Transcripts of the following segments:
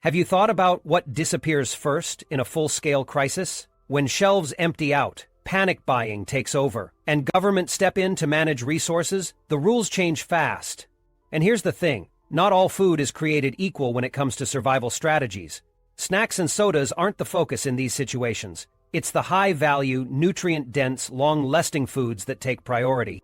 Have you thought about what disappears first in a full-scale crisis? When shelves empty out, panic buying takes over, and government step in to manage resources, the rules change fast. And here's the thing, not all food is created equal when it comes to survival strategies. Snacks and sodas aren't the focus in these situations. It's the high-value, nutrient-dense, long-lasting foods that take priority.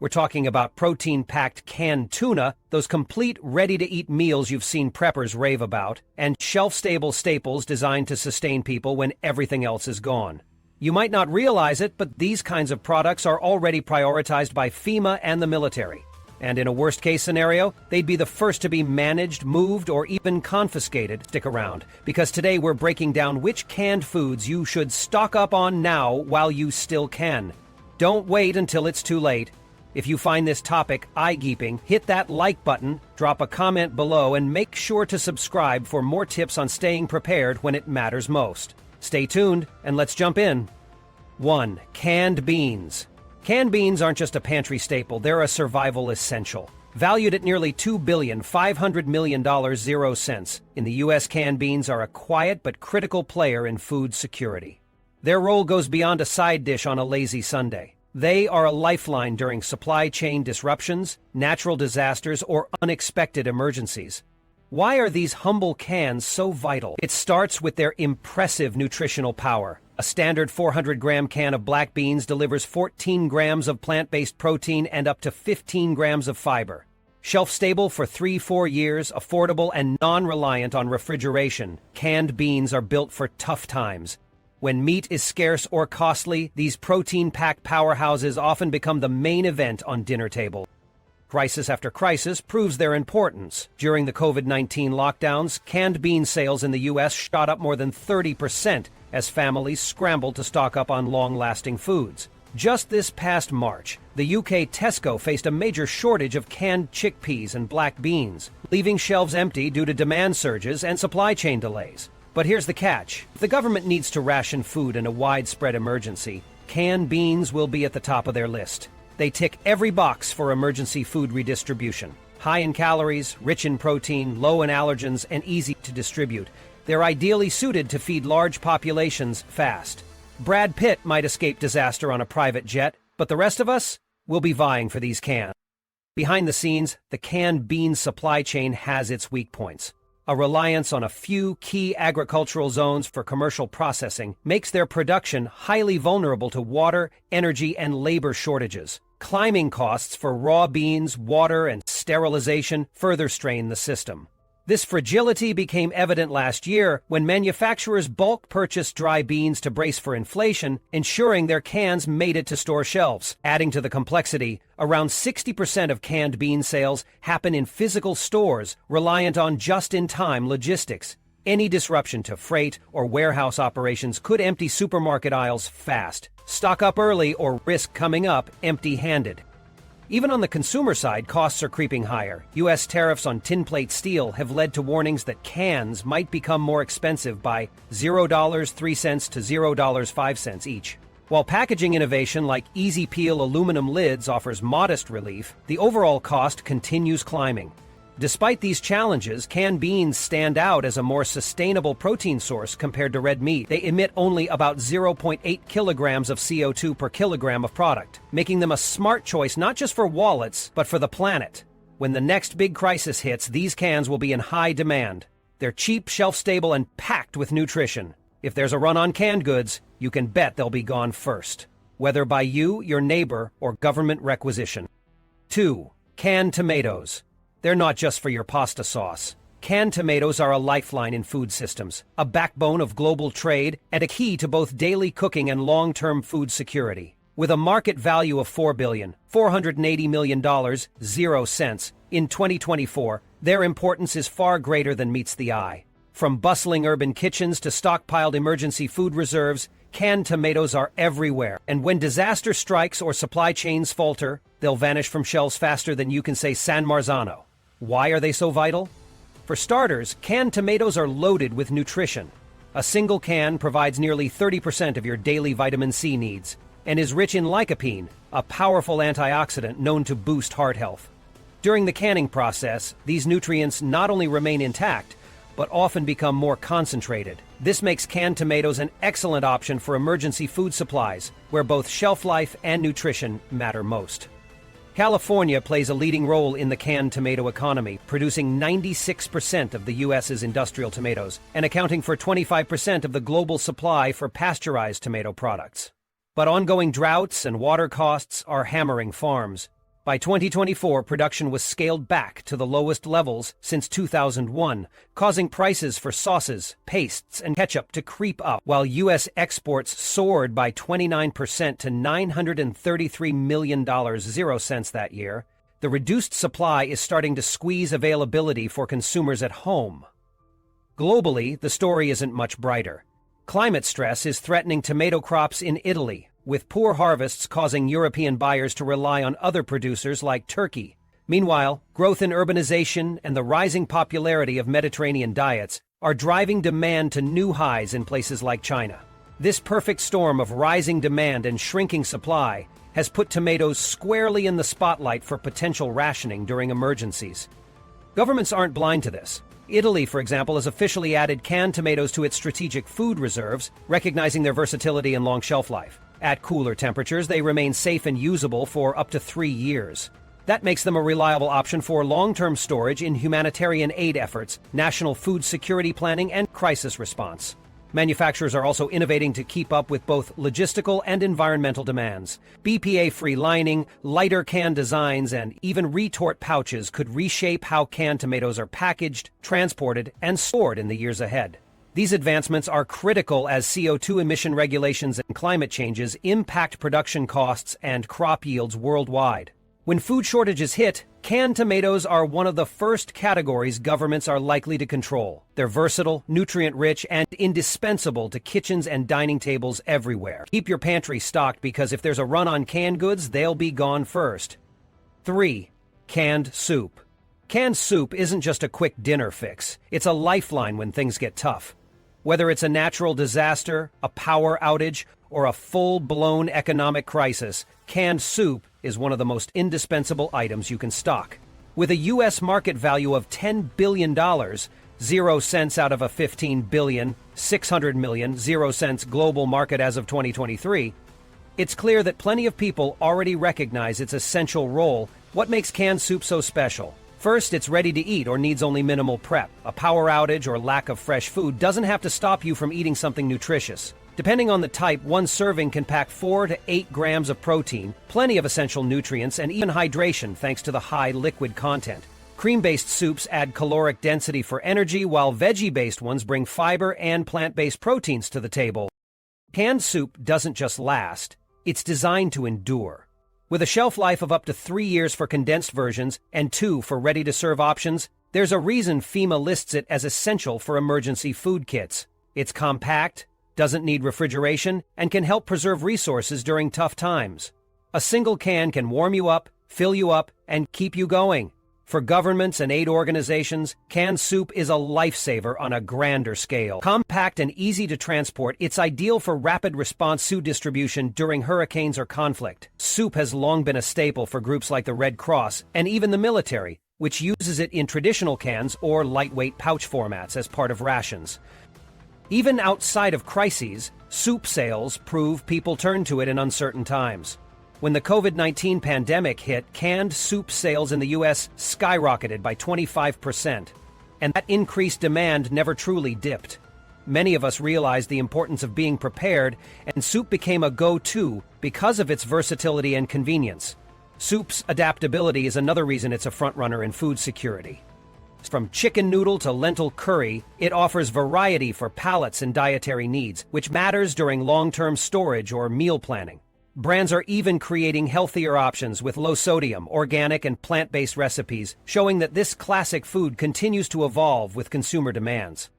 We're talking about protein-packed canned tuna, those complete, ready-to-eat meals you've seen preppers rave about, and shelf-stable staples designed to sustain people when everything else is gone. You might not realize it, but these kinds of products are already prioritized by FEMA and the military. And in a worst-case scenario, they'd be the first to be managed, moved, or even confiscated. Stick around, because today we're breaking down which canned foods you should stock up on now while you still can. Don't wait until it's too late. If you find this topic eye-gaping, hit that like button, drop a comment below, and make sure to subscribe for more tips on staying prepared when it matters most. Stay tuned, and let's jump in. 1. Canned beans. Canned beans aren't just a pantry staple, they're a survival essential. Valued at nearly $2.5 billion 0 cents, in the U.S. canned beans are a quiet but critical player in food security. Their role goes beyond a side dish on a lazy Sunday. They are a lifeline during supply chain disruptions, natural disasters, or unexpected emergencies. Why are these humble cans so vital? It starts with their impressive nutritional power. A standard 400-gram can of black beans delivers 14 grams of plant-based protein and up to 15 grams of fiber. Shelf-stable for 3-4 years, affordable and non-reliant on refrigeration, canned beans are built for tough times. When meat is scarce or costly, these protein-packed powerhouses often become the main event on dinner tables. Crisis after crisis proves their importance. During the COVID-19 lockdowns, canned bean sales in the U.S. shot up more than 30% as families scrambled to stock up on long-lasting foods. Just this past March, the UK Tesco faced a major shortage of canned chickpeas and black beans, leaving shelves empty due to demand surges and supply chain delays. But here's the catch. If the government needs to ration food in a widespread emergency, canned beans will be at the top of their list. They tick every box for emergency food redistribution. High in calories, rich in protein, low in allergens, and easy to distribute. They're ideally suited to feed large populations fast. Brad Pitt might escape disaster on a private jet, but the rest of us will be vying for these cans. Behind the scenes, the canned bean supply chain has its weak points. A reliance on a few key agricultural zones for commercial processing makes their production highly vulnerable to water, energy, and labor shortages. Climbing costs for raw beans, water, and sterilization further strain the system. This fragility became evident last year when manufacturers bulk purchased dry beans to brace for inflation, ensuring their cans made it to store shelves. Adding to the complexity, around 60% of canned bean sales happen in physical stores, reliant on just-in-time logistics. Any disruption to freight or warehouse operations could empty supermarket aisles fast. Stock up early or risk coming up empty-handed. Even on the consumer side, costs are creeping higher. U.S. tariffs on tin-plate steel have led to warnings that cans might become more expensive by $0.03 to $0.05 each. While packaging innovation like easy-peel aluminum lids offers modest relief, the overall cost continues climbing. Despite these challenges, canned beans stand out as a more sustainable protein source compared to red meat. They emit only about 0.8 kilograms of CO2 per kilogram of product, making them a smart choice not just for wallets, but for the planet. When the next big crisis hits, these cans will be in high demand. They're cheap, shelf-stable, and packed with nutrition. If there's a run on canned goods, you can bet they'll be gone first, whether by you, your neighbor, or government requisition. 2. Canned tomatoes. They're not just for your pasta sauce. Canned tomatoes are a lifeline in food systems, a backbone of global trade, and a key to both daily cooking and long-term food security. With a market value of $4.48 billion 0 cents in 2024, their importance is far greater than meets the eye. From bustling urban kitchens to stockpiled emergency food reserves, canned tomatoes are everywhere. And when disaster strikes or supply chains falter, they'll vanish from shelves faster than you can say San Marzano. Why are they so vital? For starters, canned tomatoes are loaded with nutrition. A single can provides nearly 30% of your daily vitamin C needs and is rich in lycopene, a powerful antioxidant known to boost heart health. During the canning process, these nutrients not only remain intact, but often become more concentrated. This makes canned tomatoes an excellent option for emergency food supplies, where both shelf life and nutrition matter most. California plays a leading role in the canned tomato economy, producing 96% of the U.S.'s industrial tomatoes and accounting for 25% of the global supply for pasteurized tomato products. But ongoing droughts and water costs are hammering farms. By 2024, production was scaled back to the lowest levels since 2001, causing prices for sauces, pastes, and ketchup to creep up, while U.S. exports soared by 29% to $933 million 0 cents that year. The reduced supply is starting to squeeze availability for consumers at home. Globally, the story isn't much brighter. Climate stress is threatening tomato crops in Italy, with poor harvests causing European buyers to rely on other producers like Turkey. Meanwhile, growth in urbanization and the rising popularity of Mediterranean diets are driving demand to new highs in places like China. This perfect storm of rising demand and shrinking supply has put tomatoes squarely in the spotlight for potential rationing during emergencies. Governments aren't blind to this. Italy, for example, has officially added canned tomatoes to its strategic food reserves, recognizing their versatility and long shelf life. At cooler temperatures, they remain safe and usable for up to 3 years. That makes them a reliable option for long-term storage in humanitarian aid efforts, national food security planning, and crisis response. Manufacturers are also innovating to keep up with both logistical and environmental demands. BPA-free lining, lighter can designs, and even retort pouches could reshape how canned tomatoes are packaged, transported, and stored in the years ahead. These advancements are critical as CO2 emission regulations and climate changes impact production costs and crop yields worldwide. When food shortages hit, canned tomatoes are one of the first categories governments are likely to control. They're versatile, nutrient-rich, and indispensable to kitchens and dining tables everywhere. Keep your pantry stocked because if there's a run on canned goods, they'll be gone first. 3. Canned soup. Canned soup isn't just a quick dinner fix. It's a lifeline when things get tough. Whether it's a natural disaster, a power outage, or a full-blown economic crisis, canned soup is one of the most indispensable items you can stock. With a U.S. market value of $10 billion, 0 cents out of a $15 billion, 600 million, 0 cents global market as of 2023, it's clear that plenty of people already recognize its essential role. What makes canned soup so special? First, it's ready to eat or needs only minimal prep. A power outage or lack of fresh food doesn't have to stop you from eating something nutritious. Depending on the type, one serving can pack 4 to 8 grams of protein, plenty of essential nutrients, and even hydration thanks to the high liquid content. Cream-based soups add caloric density for energy, while veggie-based ones bring fiber and plant-based proteins to the table. Canned soup doesn't just last, it's designed to endure. With a shelf life of up to 3 years for condensed versions and 2 for ready-to-serve options, there's a reason FEMA lists it as essential for emergency food kits. It's compact, doesn't need refrigeration, and can help preserve resources during tough times. A single can can warm you up, fill you up, and keep you going. For governments and aid organizations, canned soup is a lifesaver on a grander scale. Compact and easy to transport, it's ideal for rapid response food distribution during hurricanes or conflict. Soup has long been a staple for groups like the Red Cross and even the military, which uses it in traditional cans or lightweight pouch formats as part of rations. Even outside of crises, soup sales prove people turn to it in uncertain times. When the COVID-19 pandemic hit, canned soup sales in the U.S. skyrocketed by 25%, and that increased demand never truly dipped. Many of us realized the importance of being prepared, and soup became a go-to because of its versatility and convenience. Soup's adaptability is another reason it's a frontrunner in food security. From chicken noodle to lentil curry, it offers variety for palates and dietary needs, which matters during long-term storage or meal planning. Brands are even creating healthier options with low-sodium, organic, and plant-based recipes, showing that this classic food continues to evolve with consumer demands.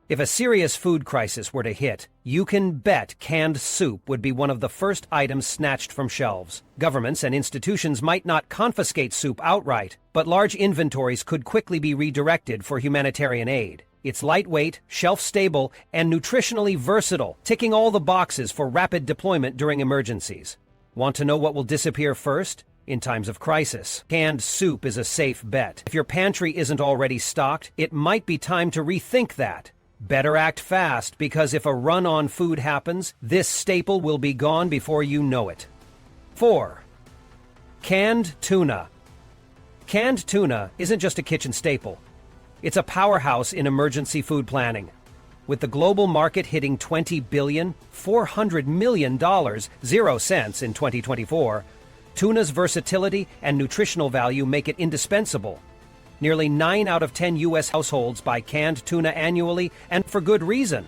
If a serious food crisis were to hit, you can bet canned soup would be one of the first items snatched from shelves. Governments and institutions might not confiscate soup outright, but large inventories could quickly be redirected for humanitarian aid. It's lightweight, shelf-stable, and nutritionally versatile, ticking all the boxes for rapid deployment during emergencies. Want to know what will disappear first? in times of crisis. Canned soup is a safe bet. If your pantry isn't already stocked, it might be time to rethink that. Better act fast, because if a run on food happens, this staple will be gone before you know it. 4. Canned tuna. Canned tuna isn't just a kitchen staple. It's a powerhouse in emergency food planning. With the global market hitting $20.4 billion, 0 cents in 2024, tuna's versatility and nutritional value make it indispensable. Nearly 9 out of 10 U.S. households buy canned tuna annually, and for good reason.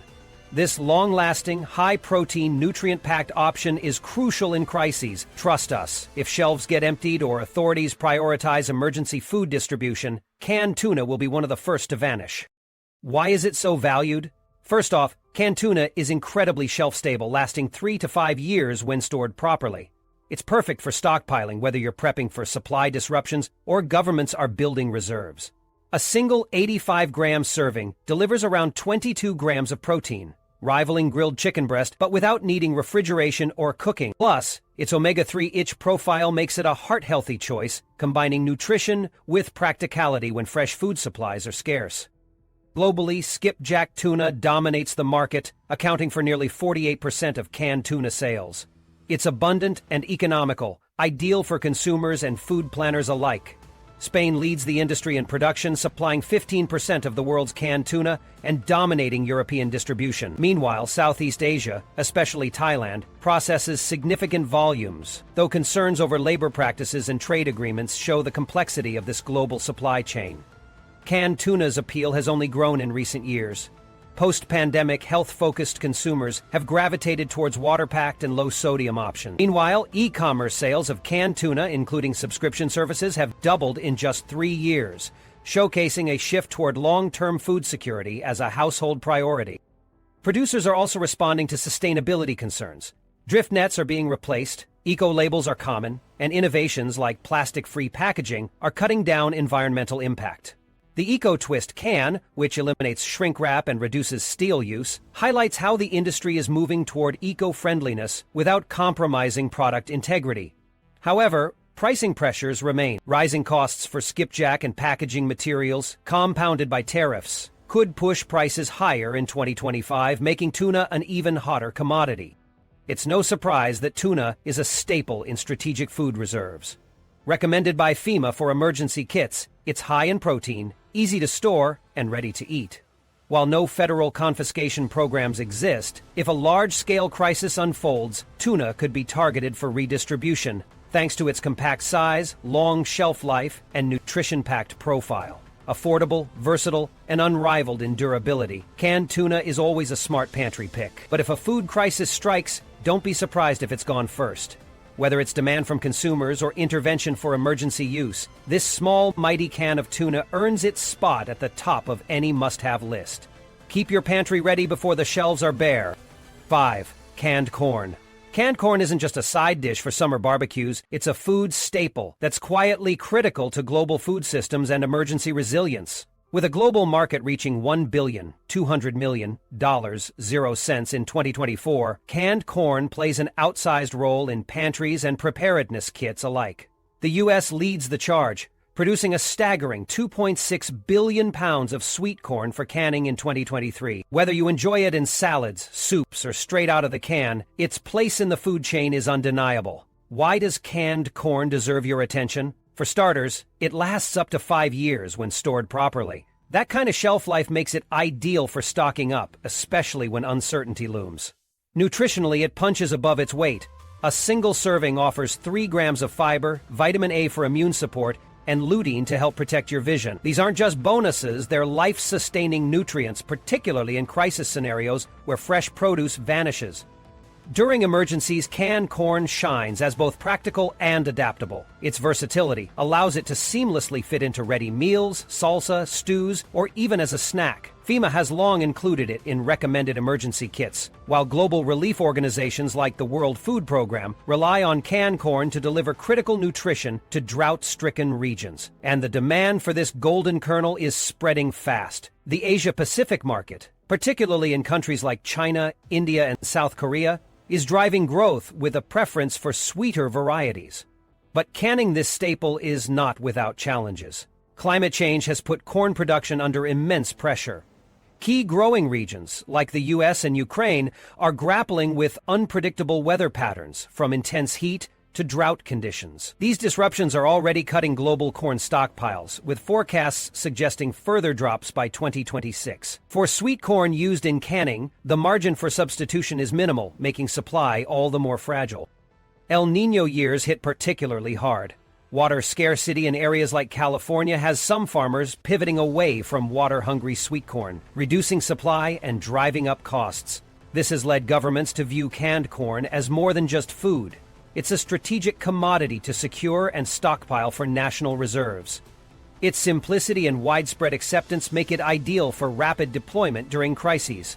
This long-lasting, high-protein, nutrient-packed option is crucial in crises. Trust us, if shelves get emptied or authorities prioritize emergency food distribution, canned tuna will be one of the first to vanish. Why is it so valued? First off, canned tuna is incredibly shelf-stable, lasting 3 to 5 years when stored properly. It's perfect for stockpiling, whether you're prepping for supply disruptions or governments are building reserves. A single 85-gram serving delivers around 22 grams of protein, rivaling grilled chicken breast, but without needing refrigeration or cooking. Plus, its omega-3 profile makes it a heart-healthy choice, combining nutrition with practicality when fresh food supplies are scarce. Globally, skipjack tuna dominates the market, accounting for nearly 48% of canned tuna sales. It's abundant and economical, ideal for consumers and food planners alike. Spain leads the industry in production, supplying 15% of the world's canned tuna and dominating European distribution. Meanwhile, Southeast Asia, especially Thailand, processes significant volumes, though concerns over labor practices and trade agreements show the complexity of this global supply chain. Canned tuna's appeal has only grown in recent years. Post-pandemic, health-focused consumers have gravitated towards water-packed and low-sodium options. Meanwhile, e-commerce sales of canned tuna, including subscription services, have doubled in just 3 years, showcasing a shift toward long-term food security as a household priority. Producers are also responding to sustainability concerns. Drift nets are being replaced, eco-labels are common, and innovations like plastic-free packaging are cutting down environmental impact. The Eco-Twist can, which eliminates shrink wrap and reduces steel use, highlights how the industry is moving toward eco-friendliness without compromising product integrity. However, pricing pressures remain. Rising costs for skipjack and packaging materials, compounded by tariffs, could push prices higher in 2025, making tuna an even hotter commodity. It's no surprise that tuna is a staple in strategic food reserves. Recommended by FEMA for emergency kits, it's high in protein, easy to store, and ready to eat. While no federal confiscation programs exist, if a large-scale crisis unfolds, tuna could be targeted for redistribution, thanks to its compact size, long shelf life, and nutrition-packed profile. Affordable, versatile, and unrivaled in durability, canned tuna is always a smart pantry pick. But if a food crisis strikes, don't be surprised if it's gone first. Whether it's demand from consumers or intervention for emergency use, this small, mighty can of tuna earns its spot at the top of any must-have list. Keep your pantry ready before the shelves are bare. 5. Canned corn. Canned corn isn't just a side dish for summer barbecues, it's a food staple that's quietly critical to global food systems and emergency resilience. With a global market reaching $1.2 billion, 0 cents in 2024, canned corn plays an outsized role in pantries and preparedness kits alike. The U.S. leads the charge, producing a staggering 2.6 billion pounds of sweet corn for canning in 2023. Whether you enjoy it in salads, soups, or straight out of the can, its place in the food chain is undeniable. Why does canned corn deserve your attention? For starters, it lasts up to 5 years when stored properly. That kind of shelf life makes it ideal for stocking up, especially when uncertainty looms. Nutritionally, it punches above its weight. A single serving offers 3 grams of fiber, vitamin A for immune support, and lutein to help protect your vision. These aren't just bonuses, they're life-sustaining nutrients, particularly in crisis scenarios where fresh produce vanishes. During emergencies, canned corn shines as both practical and adaptable. Its versatility allows it to seamlessly fit into ready meals, salsa, stews, or even as a snack. FEMA has long included it in recommended emergency kits, while global relief organizations like the World Food Program rely on canned corn to deliver critical nutrition to drought-stricken regions. And the demand for this golden kernel is spreading fast. The Asia-Pacific market, particularly in countries like China, India, and South Korea, is driving growth with a preference for sweeter varieties. But canning this staple is not without challenges. Climate change has put corn production under immense pressure. Key growing regions, like the U.S. and Ukraine, are grappling with unpredictable weather patterns, from intense heat to drought conditions. These disruptions are already cutting global corn stockpiles, with forecasts suggesting further drops by 2026. For sweet corn used in canning, the margin for substitution is minimal, making supply all the more fragile. El Niño years hit particularly hard. Water scarcity in areas like California has some farmers pivoting away from water-hungry sweet corn, reducing supply and driving up costs. This has led governments to view canned corn as more than just food. It's a strategic commodity to secure and stockpile for national reserves. Its simplicity and widespread acceptance make it ideal for rapid deployment during crises.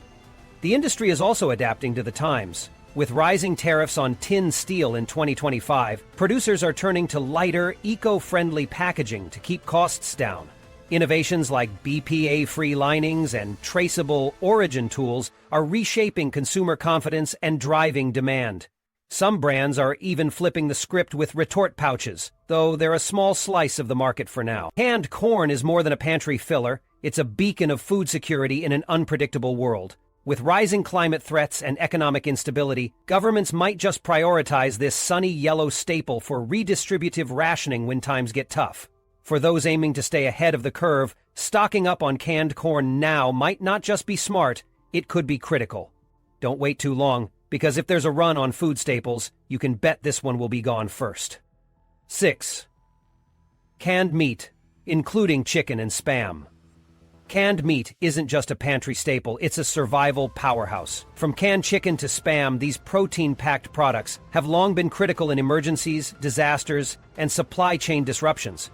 The industry is also adapting to the times. With rising tariffs on tin steel in 2025, producers are turning to lighter, eco-friendly packaging to keep costs down. Innovations like BPA-free linings and traceable origin tools are reshaping consumer confidence and driving demand. Some brands are even flipping the script with retort pouches, though they're a small slice of the market for now. Canned corn is more than a pantry filler. It's a beacon of food security in an unpredictable world. With rising climate threats and economic instability, governments might just prioritize this sunny yellow staple for redistributive rationing when times get tough. For those aiming to stay ahead of the curve, stocking up on canned corn now might not just be smart, it could be critical. Don't wait too long, because if there's a run on food staples, you can bet this one will be gone first. 6. Canned meat, including chicken and Spam. Canned meat isn't just a pantry staple, it's a survival powerhouse. From canned chicken to Spam, these protein-packed products have long been critical in emergencies, disasters, and supply chain disruptions.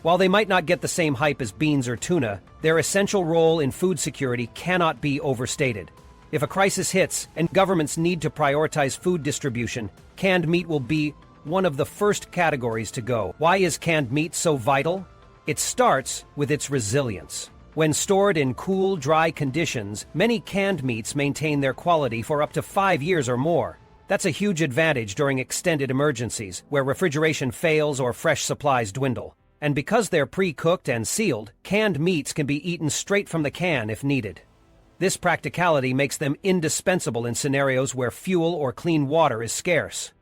While they might not get the same hype as beans or tuna, their essential role in food security cannot be overstated. If a crisis hits and governments need to prioritize food distribution, canned meat will be one of the first categories to go. Why is canned meat so vital? It starts with its resilience. When stored in cool, dry conditions, many canned meats maintain their quality for up to 5 years or more. That's a huge advantage during extended emergencies, where refrigeration fails or fresh supplies dwindle. And because they're pre-cooked and sealed, canned meats can be eaten straight from the can if needed. This practicality makes them indispensable in scenarios where fuel or clean water is scarce.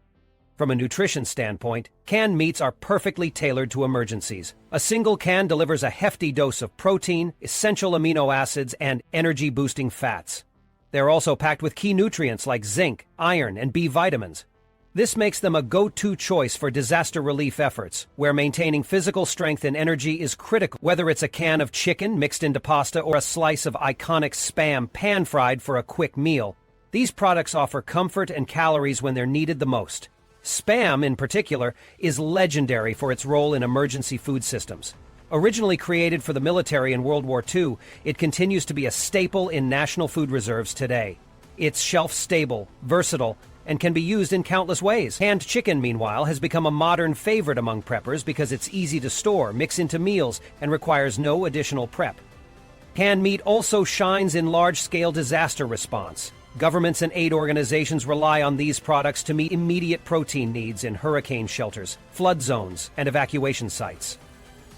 From a nutrition standpoint, canned meats are perfectly tailored to emergencies. A single can delivers a hefty dose of protein, essential amino acids, and energy-boosting fats. They're also packed with key nutrients like zinc, iron, and B vitamins. This makes them a go-to choice for disaster relief efforts, where maintaining physical strength and energy is critical. Whether it's a can of chicken mixed into pasta or a slice of iconic Spam pan-fried for a quick meal, these products offer comfort and calories when they're needed the most. Spam, in particular, is legendary for its role in emergency food systems. Originally created for the military in World War II, it continues to be a staple in national food reserves today. It's shelf-stable, versatile, and can be used in countless ways. Canned chicken, meanwhile, has become a modern favorite among preppers because it's easy to store, mix into meals, and requires no additional prep. Canned meat also shines in large-scale disaster response. Governments and aid organizations rely on these products to meet immediate protein needs in hurricane shelters, flood zones, and evacuation sites.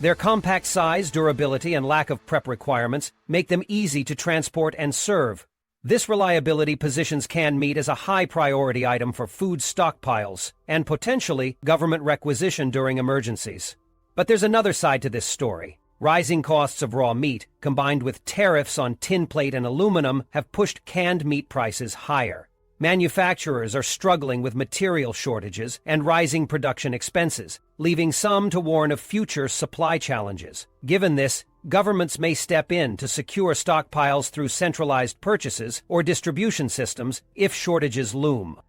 Their compact size, durability, and lack of prep requirements make them easy to transport and serve. This reliability positions canned meat as a high-priority item for food stockpiles and potentially government requisition during emergencies. But there's another side to this story. Rising costs of raw meat, combined with tariffs on tin plate and aluminum, have pushed canned meat prices higher. Manufacturers are struggling with material shortages and rising production expenses, leaving some to warn of future supply challenges. Given this, governments may step in to secure stockpiles through centralized purchases or distribution systems if shortages loom.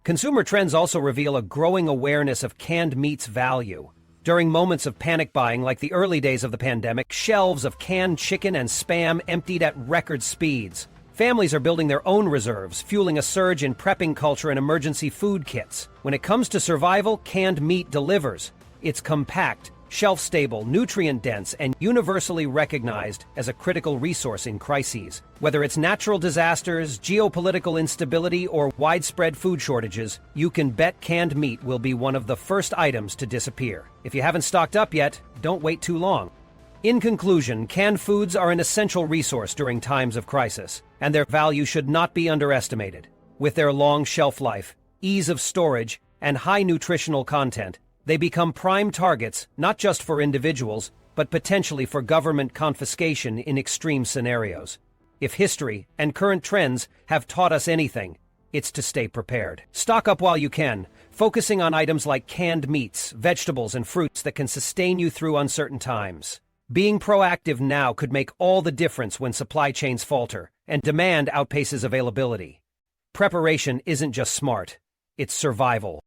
Consumer trends also reveal a growing awareness of canned meat's value. During moments of panic buying like the early days of the pandemic, shelves of canned chicken and Spam emptied at record speeds. Families are building their own reserves, fueling a surge in prepping culture and emergency food kits. When it comes to survival, canned meat delivers. It's compact, shelf-stable, nutrient-dense, and universally recognized as a critical resource in crises. Whether it's natural disasters, geopolitical instability, or widespread food shortages, you can bet canned meat will be one of the first items to disappear. If you haven't stocked up yet, don't wait too long. In conclusion, canned foods are an essential resource during times of crisis, and their value should not be underestimated. With their long shelf life, ease of storage, and high nutritional content, they become prime targets not just for individuals, but potentially for government confiscation in extreme scenarios. If history and current trends have taught us anything, it's to stay prepared. Stock up while you can, focusing on items like canned meats, vegetables, and fruits that can sustain you through uncertain times. Being proactive now could make all the difference when supply chains falter and demand outpaces availability. Preparation isn't just smart, it's survival.